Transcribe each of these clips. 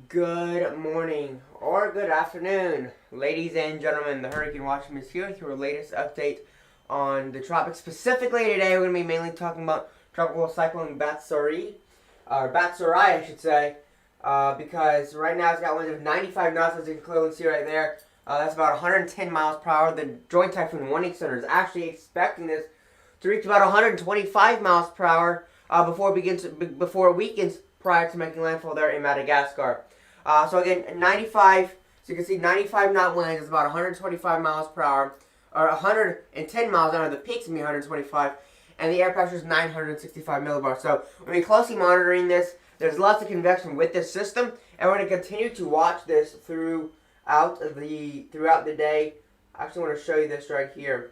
Good morning or good afternoon, ladies and gentlemen. The Hurricane Watchman is here with your latest update on the tropics. Specifically today, we're going to be mainly talking about Tropical Cyclone Batsirai, or Batsirai, I should say, because right now it's got winds of 95 knots, as you can clearly see right there. That's about 110 miles per hour. The Joint Typhoon Warning Center is actually expecting this to reach about 125 miles per hour before it weakens prior to making landfall there in Madagascar. So again, 95. So you can see 95 knot winds is about 125 miles per hour, or 110 miles an hour. The peaks can be 125, and the air pressure is 965 millibars. So when we're closely monitoring this, there's lots of convection with this system, and we're going to continue to watch this throughout the day. I actually want to show you this right here.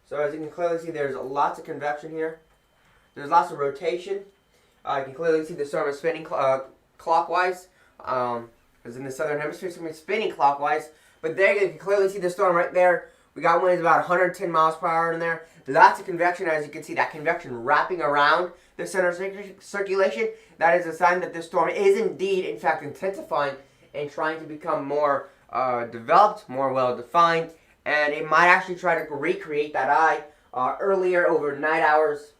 So as you can clearly see, there's lots of convection here. There's lots of rotation. You can clearly see the storm is spinning clockwise. Because in the southern hemisphere, it's going to be spinning clockwise. But there you can clearly see the storm right there. We got winds about 110 miles per hour in there. Lots of convection, as you can see, that convection wrapping around the center of circulation. That is a sign that this storm is indeed, in fact, intensifying and trying to become more developed, more well-defined. And it might actually try to recreate that eye. Earlier, over night hours,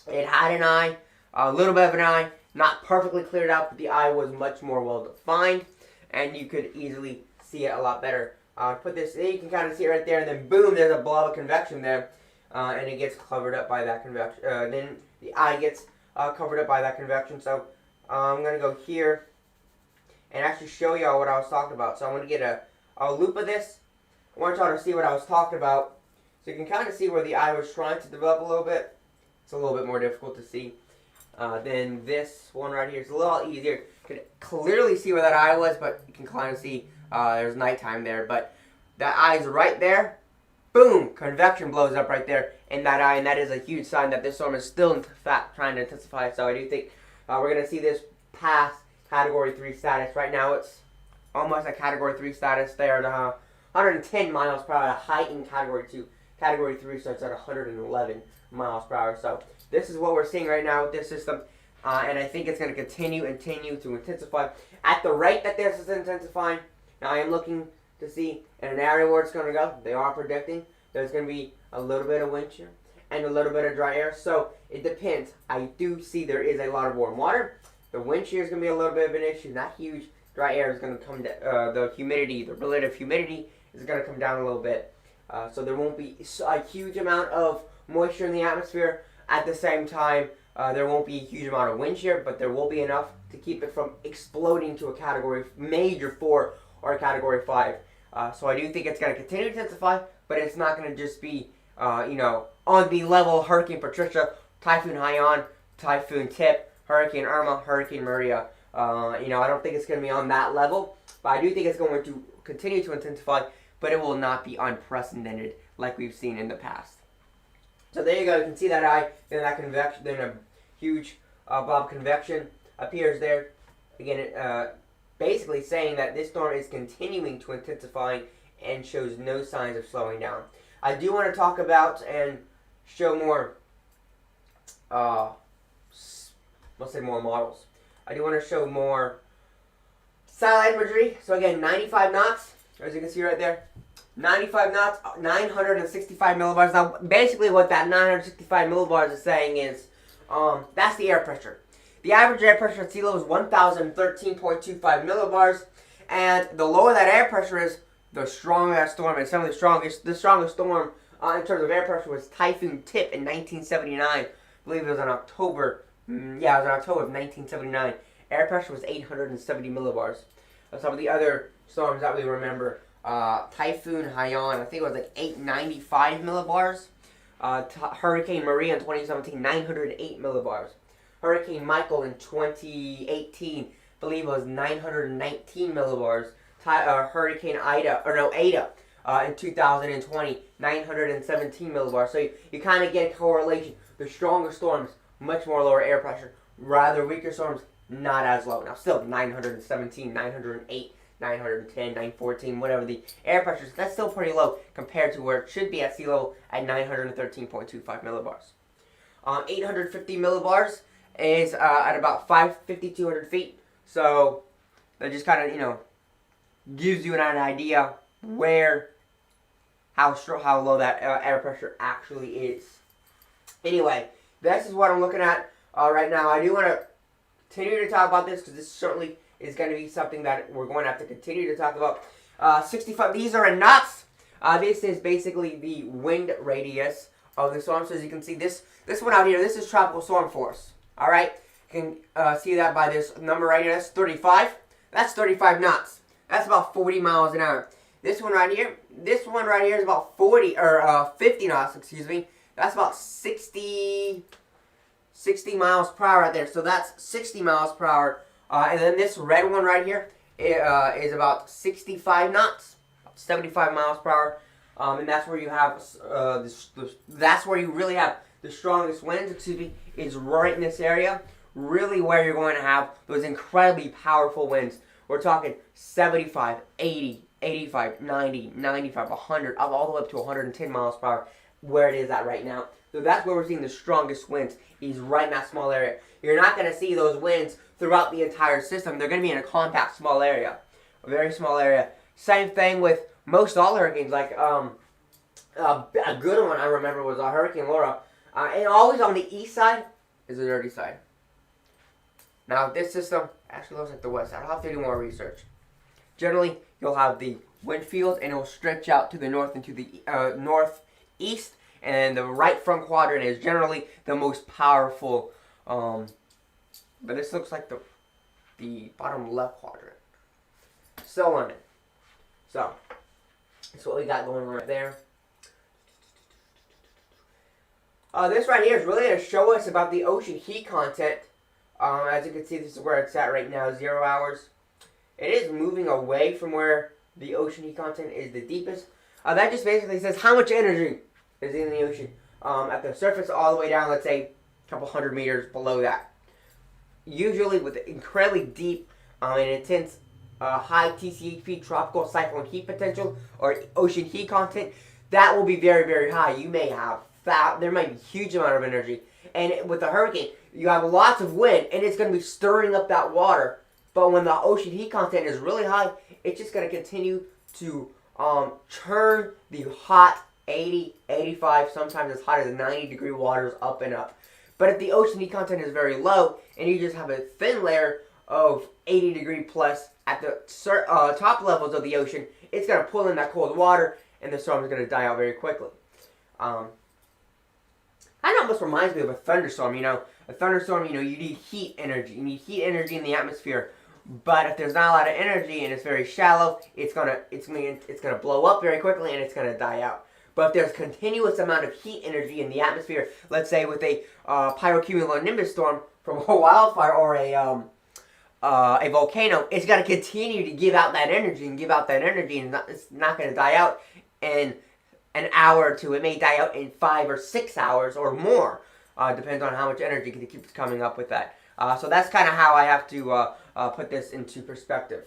it had an eye, a little bit of an eye, not perfectly cleared out, but the eye was much more well-defined, and you could easily see it a lot better. Put this, you can kind of see it right there, and then boom, there's a blob of convection there, and it gets covered up by that convection. Then the eye gets covered up by that convection. So I'm going to go here and actually show y'all what I was talking about. So I'm going to get a loop of this. I want y'all to see what I was talking about. So you can kind of see where the eye was trying to develop a little bit. It's a little bit more difficult to see. Then this one right here is a little easier. You can clearly see where that eye was, but you can kind of see there's nighttime there. But that eye is right there. Boom! Convection blows up right there in that eye, and that is a huge sign that this storm is still in fact trying to intensify. So I do think we're going to see this past Category 3 status. Right now it's almost a Category 3 status there at 110 miles per hour, a height in Category 2. Category 3 starts at 111 miles per hour. So this is what we're seeing right now with this system, and I think it's going to continue to intensify at the rate that this is intensifying. Now I am looking to see in an area where it's going to go. They are predicting there's going to be a little bit of wind shear and a little bit of dry air, so it depends. I do see there is a lot of warm water. The wind shear is going to be a little bit of an issue, not huge. Dry air is going to come down. The humidity, the relative humidity, is going to come down a little bit. So there won't be a huge amount of moisture in the atmosphere. At the same time, there won't be a huge amount of wind shear, but there will be enough to keep it from exploding to a Category Major 4 or a Category 5. So I do think it's going to continue to intensify, but it's not going to just be, on the level of Hurricane Patricia, Typhoon Haiyan, Typhoon Tip, Hurricane Irma, Hurricane Maria. I don't think it's going to be on that level, but I do think it's going to continue to intensify, but it will not be unprecedented like we've seen in the past. So there you go. You can see that eye, then that convection, then a huge blob of convection appears there. Again, basically saying that this storm is continuing to intensify and shows no signs of slowing down. I do want to talk about and show more, let's say more models. I do want to show more satellite imagery. So again, 95 knots, as you can see right there. 95 knots, 965 millibars. Now, basically what that 965 millibars is saying is, that's the air pressure. The average air pressure at sea level is 1,013.25 millibars, and the lower that air pressure is, the stronger that storm is. Some of the strongest storm in terms of air pressure was Typhoon Tip in 1979. I believe it was in October. It was in October of 1979. Air pressure was 870 millibars. Some of the other storms that we remember. Typhoon Haiyan, I think it was like 895 millibars. Hurricane Maria in 2017, 908 millibars. Hurricane Michael in 2018, I believe it was 919 millibars. Hurricane Ada in 2020, 917 millibars. So you kind of get a correlation. The stronger storms, much more lower air pressure. Rather weaker storms, not as low. Now still 917, 908. 910, 914, whatever the air pressure is, that's still pretty low compared to where it should be at sea level at 913.25 millibars. 850 millibars is at about 5,200 feet. So that just kind of, gives you an idea how low that air pressure actually is. Anyway, this is what I'm looking at right now. I do want to continue to talk about this because this certainly is going to be something that we're going to have to continue to talk about. 65. These are in knots. This is basically the wind radius of the storm. So as you can see, this one out here, this is tropical storm force. All right, you can see that by this number right here. That's 35. That's 35 knots. That's about 40 miles an hour. This one right here is about 50 knots. Excuse me. That's about 60 miles per hour right there. So that's 60 miles per hour. And then this red one right here is about 65 knots, 75 miles per hour. And that's where you have that's where you really have the strongest winds. Excuse me, is right in this area. Really, where you're going to have those incredibly powerful winds. We're talking 75, 80, 85, 90, 95, 100, all the way up to 110 miles per hour. Where it is at right now. So that's where we're seeing the strongest winds. Is right in that small area. You're not going to see those winds throughout the entire system. They're going to be in a compact, small area, a very small area. Same thing with most all hurricanes. Like a good one I remember was Hurricane Laura, and always on the east side is the dirty side. Now this system actually looks like the west side. I'll have to do more research. Generally, you'll have the wind field, and it will stretch out to the north and to the northeast. And the right front quadrant is generally the most powerful. But this looks like the bottom left quadrant. Still on it. So, that's what we got going on right there. This right here is really going to show us about the ocean heat content. As you can see, this is where it's at right now, 0 hours. It is moving away from where the ocean heat content is the deepest. That just basically says how much energy is in the ocean. At the surface all the way down, let's say a couple hundred meters below that. Usually with incredibly deep and intense high TCHP, tropical cyclone heat potential, or ocean heat content, that will be very, very high. You may have, there might be a huge amount of energy. And with a hurricane, you have lots of wind, and it's going to be stirring up that water. But when the ocean heat content is really high, it's just going to continue to churn the hot 80, 85, sometimes as hot as 90-degree waters up and up. But if the ocean heat content is very low, and you just have a thin layer of 80-degree plus at the top levels of the ocean, it's going to pull in that cold water, and the storm is going to die out very quickly. That almost reminds me of a thunderstorm. A thunderstorm, you need heat energy. You need heat energy in the atmosphere. But if there's not a lot of energy and it's very shallow, it's gonna blow up very quickly and it's gonna die out. But if there's continuous amount of heat energy in the atmosphere, let's say with a pyrocumulonimbus storm from a wildfire or a volcano, it's gonna continue to give out that energy and it's not gonna die out in an hour or two. It may die out in 5 or 6 hours or more. Depends on how much energy keeps coming up with that. So that's kind of how I have to put this into perspective.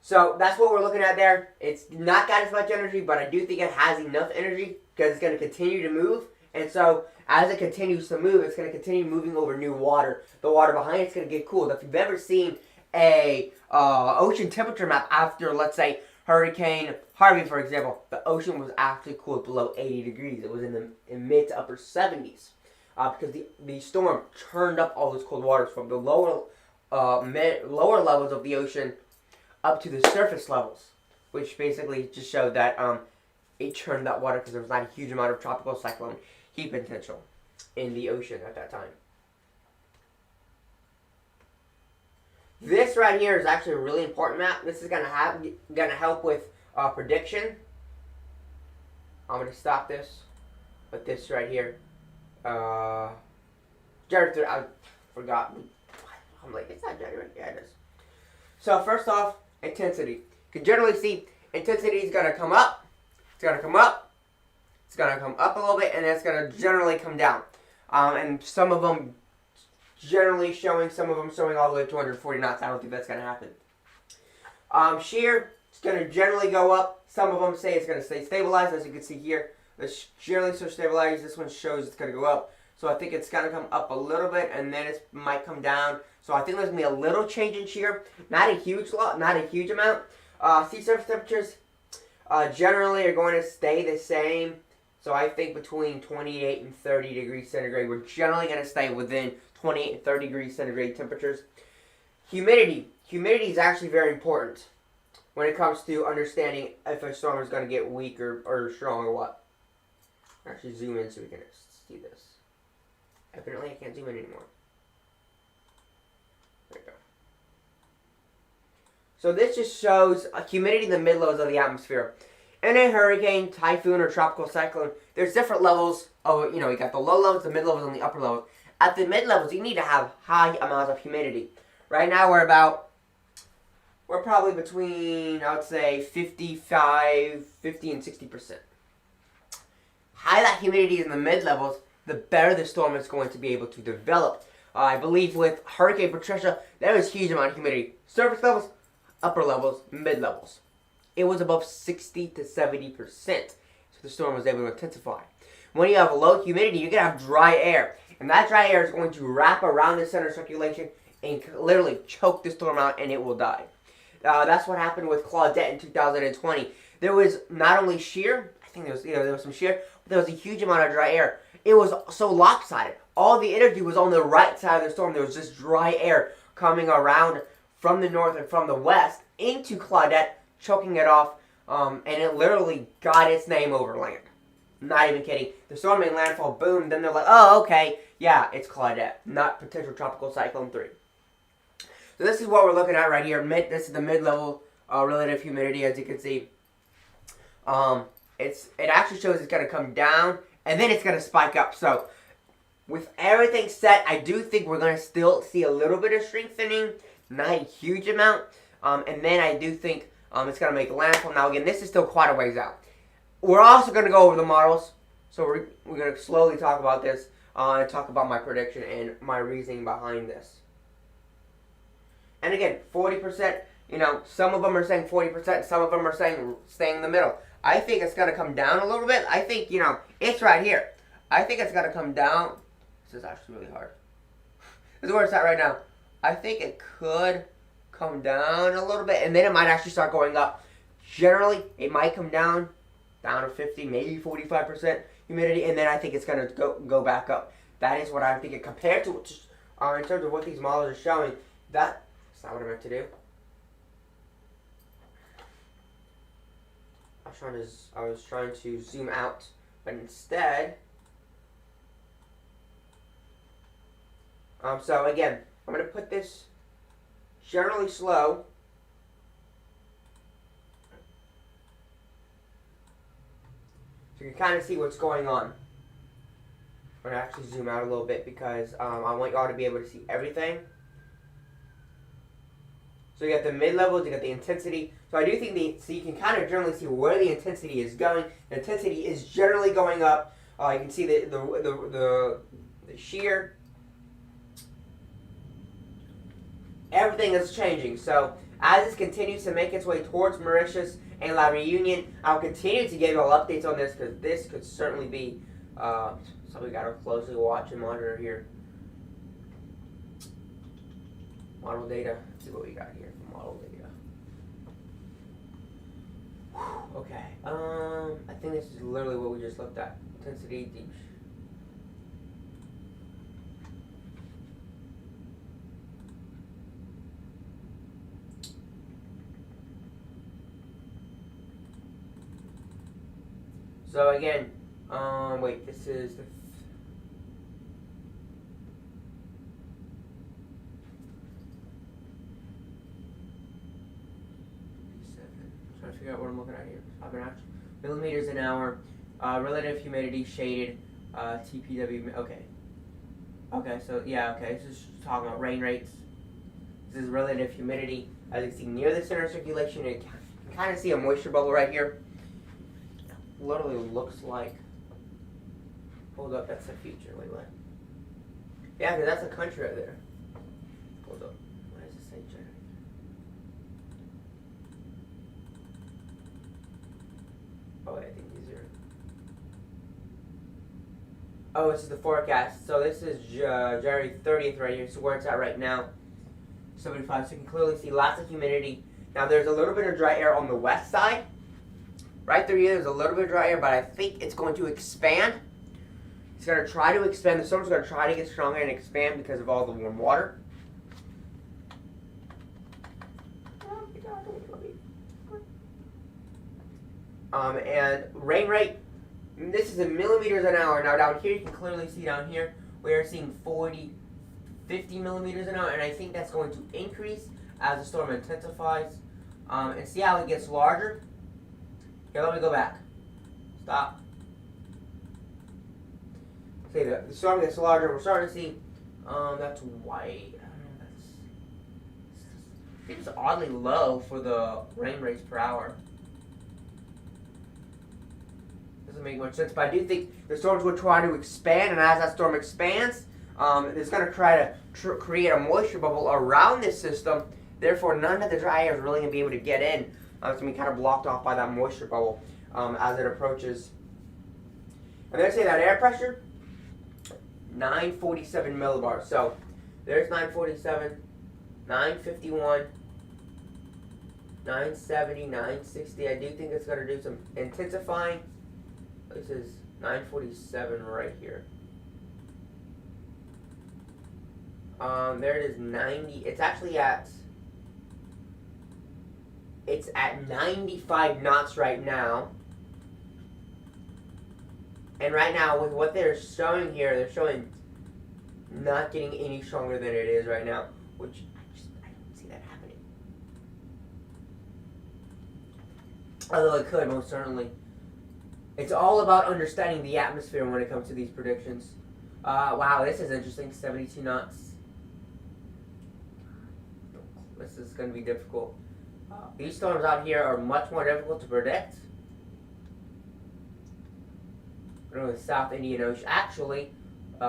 So that's what we're looking at there. It's not got as much energy, but I do think it has enough energy because it's going to continue to move. And so as it continues to move, it's going to continue moving over new water. The water behind it's going to get cooled. If you've ever seen a ocean temperature map after, let's say, Hurricane Harvey, for example, the ocean was actually cooled below 80 degrees. It was in the mid to upper 70s because the storm churned up all those cold waters from the lower levels of the ocean up to the surface levels, which basically just showed that it churned that water because there was not a huge amount of tropical cyclone heat potential in the ocean at that time. This right here is actually a really important map. This is gonna help with prediction. I'm gonna stop this, but this right here, I forgot. I'm like, it's not January. Yeah, it is. So first off, intensity. You can generally see intensity is gonna come up. It's gonna come up. It's gonna come up a little bit, and then it's gonna generally come down. And some of them showing all the way to 240 knots. I don't think that's going to happen. Shear, it's going to generally go up. Some of them say it's going to stay stabilized, as you can see here. This generally so stabilized. This one shows it's going to go up. So I think it's going to come up a little bit, and then it might come down. So I think there's going to be a little change in shear. Not a huge amount. Sea surface temperatures generally are going to stay the same. So I think between 28 and 30 degrees centigrade, we're generally going to stay within 28 and 30 degrees centigrade temperatures. Humidity. Humidity is actually very important. when it comes to understanding if a storm is going to get weak or strong or what. Actually zoom in so we can see this. Evidently I can't zoom in anymore. There we go. So this just shows humidity in the mid-lows of the atmosphere. In a hurricane, typhoon, or tropical cyclone, there's different levels of, you got the low levels, the mid levels, and the upper levels. At the mid levels, you need to have high amounts of humidity. Right now we're probably between, I would say, 50 and 60%. Higher that humidity is in the mid levels, the better the storm is going to be able to develop. I believe with Hurricane Patricia, there was a huge amount of humidity. Surface levels, upper levels, mid levels. It was above 60 to 70%. So the storm was able to intensify. When you have low humidity, you're going to have dry air. And that dry air is going to wrap around the center of circulation and literally choke the storm out, and it will die. That's what happened with Claudette in 2020. There was not only shear, I think there was some shear, but there was a huge amount of dry air. It was so lopsided. All the energy was on the right side of the storm. There was just dry air coming around from the north and from the west into Claudette, choking it off, and it literally got its name over land. Not even kidding. The storm made landfall, boom, then they're like, oh, okay, yeah, it's Claudette, not potential tropical cyclone 3. So this is what we're looking at right here. This is the mid-level relative humidity, as you can see. It actually shows it's going to come down, and then it's going to spike up. So with everything set, I do think we're going to still see a little bit of strengthening, not a huge amount, and then I do think it's going to make landfall. Now, again, this is still quite a ways out. We're also going to go over the models, so we're going to slowly talk about this and talk about my prediction and my reasoning behind this. And again, 40%, some of them are saying 40%, some of them are saying staying in the middle. I think it's going to come down a little bit. I think, it's right here. I think it's going to come down. This is actually really hard. This is where it's at right now. I think it could come down a little bit, and then it might actually start going up. Generally, it might come down to 50, maybe 45% humidity, and then I think it's going to go back up. That is what I'm thinking. Compared to, in terms of what these models are showing, that's not what I meant to do. I was trying to zoom out, but instead, so again, I'm going to put this generally slow. So you can kind of see what's going on. I'm going to actually zoom out a little bit because I want y'all to be able to see everything. So you got the mid-levels, you got the intensity. So I do think so you can kind of generally see where the intensity is going. The intensity is generally going up. You can see the shear. Everything is changing. So as this continues to make its way towards Mauritius and La Reunion, I'll continue to give you all updates on this because this could certainly be something we got to closely watch and monitor here. Model data. Let's see what we got here for model data. Whew, okay. I think this is literally what we just looked at. Intensity, deep. So again, wait, this is the trying to figure out what I'm looking at here. Millimeters an hour, relative humidity shaded, TPW. Okay, so yeah, okay. This is talking about rain rates. This is relative humidity. As you can see near the center of circulation, you can kind of see a moisture bubble right here. Literally looks like. Hold up, that's the future. Wait, what? Yeah, because that's a country right there. Hold up. Why does it say January? Oh, wait, I think these are. Oh, this is the forecast. So this is January 30th right here. So where it's at right now, 75. So you can clearly see lots of humidity. Now there's a little bit of dry air on the west side. Right through here, there's a little bit of dry air, but I think it's going to expand. It's going to try to expand. The storm's going to try to get stronger and expand because of all the warm water. And rain rate, this is in millimeters an hour. Now down here, you can clearly see down here, we are seeing 50 millimeters an hour, and I think that's going to increase as the storm intensifies. And see how it gets larger? Here, let me go back. Stop. See, the storm gets larger. We're starting to see, that's white. I don't know, it's oddly low for the rain rates per hour. Doesn't make much sense, but I do think the storm's going to try to expand, and as that storm expands, it's going to try to create a moisture bubble around this system. Therefore, none of the dry air is really going to be able to get in. It's going to be kind of blocked off by that moisture bubble as it approaches. I'm going to say that air pressure, 947 millibars. So there's 947, 951, 970, 960. I do think it's going to do some intensifying. This is 947 right here. There it is, 90. It's actually at 95 knots right now. And right now, with what they're showing here, they're showing not getting any stronger than it is right now, which I don't see that happening. Although it could, most certainly. It's all about understanding the atmosphere when it comes to these predictions. Wow, this is interesting. 72 knots. This is going to be difficult. These storms out here are much more difficult to predict. We're going to the South Indian Ocean. Actually, click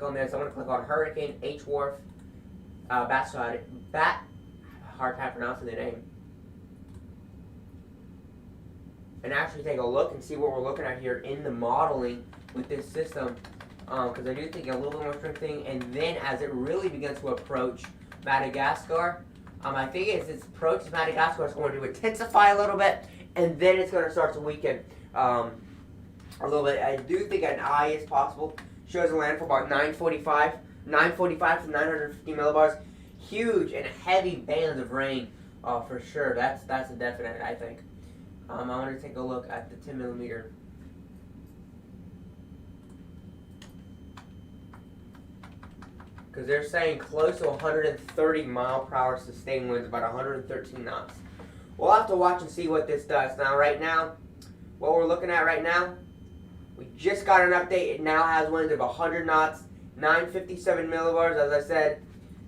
on this. I'm going to click on Hurricane H-Wharf Batsirai. Hard time pronouncing the name. And actually take a look and see what we're looking at here in the modeling with this system. Because I do think a little bit more strengthening, and then as it really begins to approach Madagascar, I think as it approaches Madagascar, it's going to intensify a little bit, and then it's going to start to weaken a little bit. I do think an eye is possible. Shows a landfall about 945 to 950 millibars. Huge and heavy bands of rain, for sure. That's a definite, I think. I want to take a look at the 10 millimeter. Because they're saying close to 130 mile per hour sustained winds, about 113 knots. We'll have to watch and see what this does. Now, right now, what we're looking at right now, we just got an update. It now has winds of 100 knots, 957 millibars, as I said.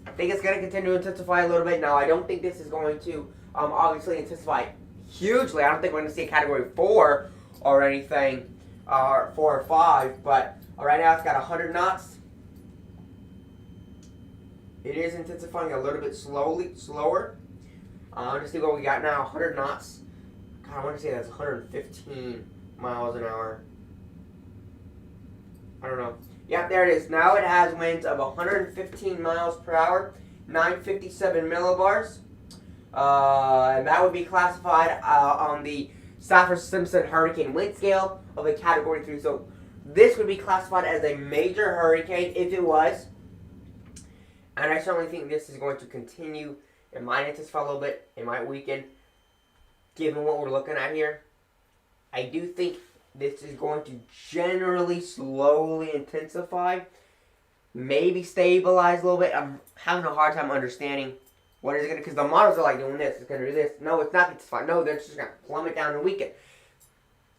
I think it's going to continue to intensify a little bit. Now, I don't think this is going to obviously intensify hugely. I don't think we're going to see a category 4 or anything, or 4 or 5, but right now it's got 100 knots. It is intensifying a little bit slower. To see what we got now, 100 knots. God, I want to say that's 115 miles an hour. I don't know. Yeah, there it is. Now it has winds of 115 miles per hour, 957 millibars. And that would be classified on the Saffir-Simpson hurricane wind scale of a category 3. So this would be classified as a major hurricane if it was. And I certainly think this is going to continue. It might intensify a little bit. It might weaken. Given what we're looking at here, I do think this is going to generally slowly intensify. Maybe stabilize a little bit. I'm having a hard time understanding what is it going to, because the models are like doing this. It's going to do this. No, it's not intensify. No, they're just going to plummet down and weaken.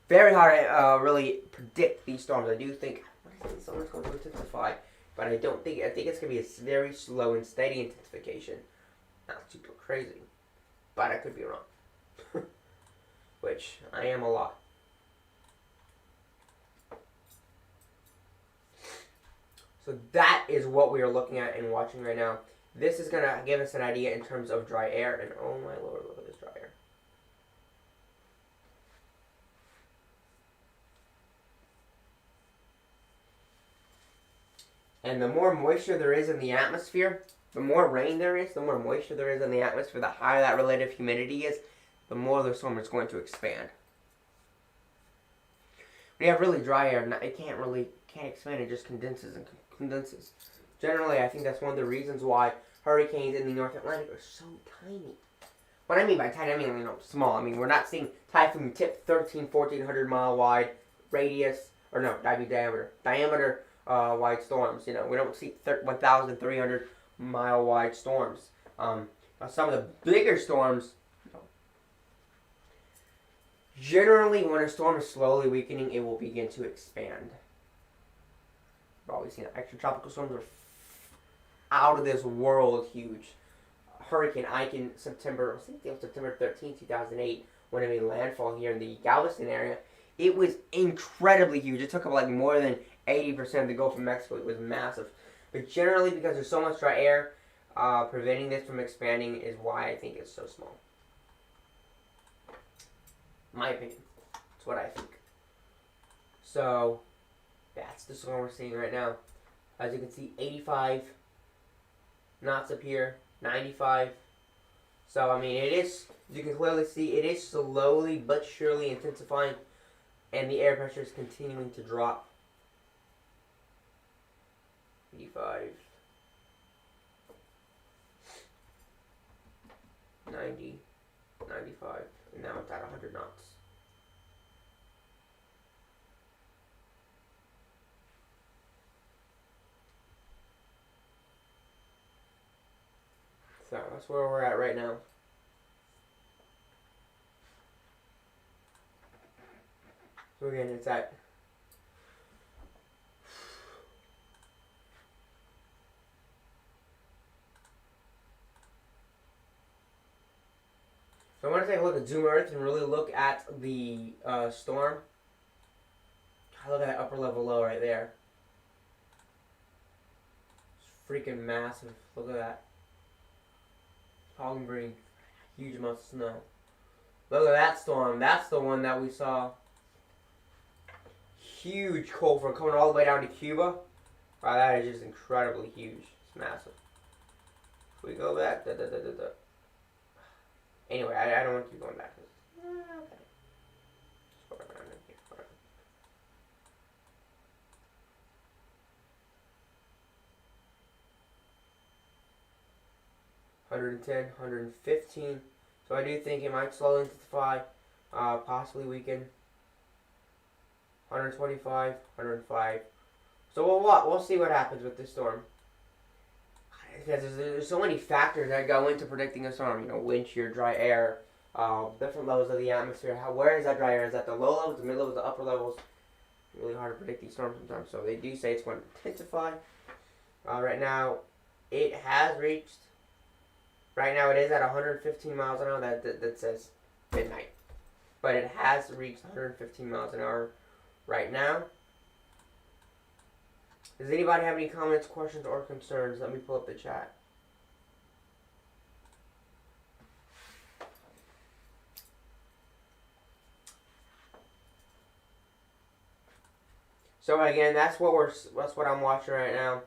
Very hard to really predict these storms. I do think, what is this? Someone's going to intensify. But I think it's going to be a very slow and steady intensification. Not super crazy. But I could be wrong. Which, I am a lot. So that is what we are looking at and watching right now. This is going to give us an idea in terms of dry air. And oh my lord, look at this dry air. And the more moisture there is in the atmosphere, the more rain there is, the more moisture there is in the atmosphere, the higher that relative humidity is, the more the storm is going to expand. When you have really dry air, it can't expand, it just condenses and condenses. Generally, I think that's one of the reasons why hurricanes in the North Atlantic are so tiny. What I mean by tiny, I mean, you know, small. I mean, we're not seeing typhoon tip 1,400 mile wide radius, or no, diameter wide storms. You know, we don't see 1,300 mile wide storms. Some of the bigger storms, generally when a storm is slowly weakening, it will begin to expand. We've always seen that. Extratropical storms are out of this world huge. Hurricane Ike in September 13th, 2008, when it made landfall here in the Galveston area. It was incredibly huge. It took up like more than 80% of the Gulf of Mexico. It was massive. But generally, because there's so much dry air, preventing this from expanding is why I think it's so small. My opinion. That's what I think. So, that's the storm we're seeing right now. As you can see, 85 knots up here. 95. So, I mean, it is, as you can clearly see, it is slowly but surely intensifying, and the air pressure is continuing to drop. 85. 90. 95. And now it's at 100 knots. So that's where we're at right now. So again, it's at so I want to take a look at Zoom Earth and really look at the storm. Look at that upper level low right there. It's freaking massive. Look at that. Probably bring huge amounts of snow. Look at that storm. That's the one that we saw. Huge cold front coming all the way down to Cuba. Wow, that is just incredibly huge. It's massive. If we go back, Anyway, I don't want to keep going back. Okay. Just go around here. 110, 115. So I do think it might slowly intensify, possibly weaken. 125, 105. So we'll see what happens with this storm. Because there's so many factors that go into predicting a storm. You know, wind shear, dry air, different levels of the atmosphere. Where is that dry air? Is that the low levels, the mid levels, the upper levels? Really hard to predict these storms sometimes. So they do say it's going to intensify. Right now, it has reached. Right now, it is at 115 miles an hour. That says midnight, but it has reached 115 miles an hour right now. Does anybody have any comments, questions, or concerns? Let me pull up the chat. So again, that's what I'm watching right now.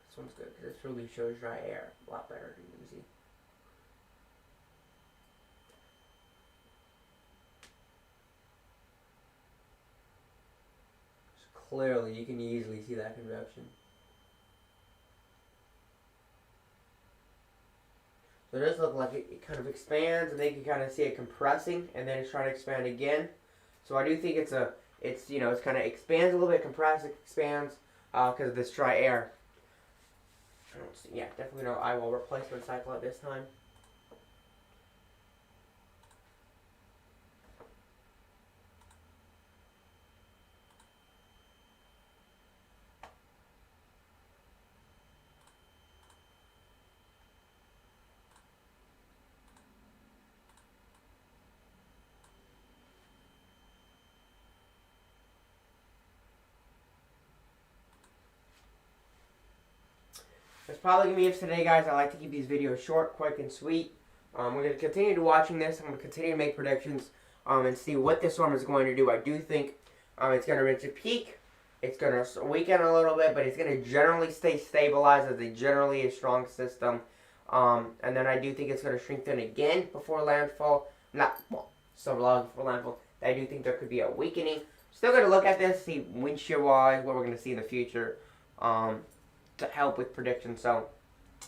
This one's good because this really shows dry air a lot better than you can see. So clearly, you can easily see that convection. So it does look like it kind of expands, and then you can kind of see it compressing, and then it's trying to expand again. So I do think it's kind of expands a little bit, compresses, expands because of this dry air. I don't see, yeah, definitely no eyewall replacement cycle at this time. That's probably going to be it for today, guys. I like to keep these videos short, quick, and sweet. We're going to continue to watching this. I'm going to continue to make predictions and see what this storm is going to do. I do think it's going to reach a peak It's going to weaken a little bit, but it's going to generally stay stabilized as a generally a strong system. And then I do think it's going to strengthen again before landfall. Not, well, so long before landfall. I do think there could be a weakening. Still going to look at this, see wind shear wise, what we're going to see in the future to help with predictions. So,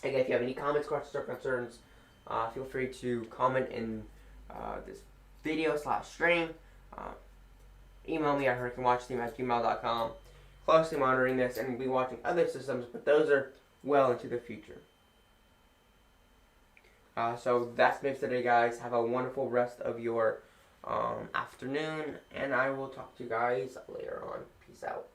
again, if you have any comments, questions, or concerns, feel free to comment in this video / stream. Email me at hurricanewatchteam@gmail.com. Closely monitoring this and we'll be watching other systems, but those are well into the future. So that's it today, guys. Have a wonderful rest of your afternoon, and I will talk to you guys later on. Peace out.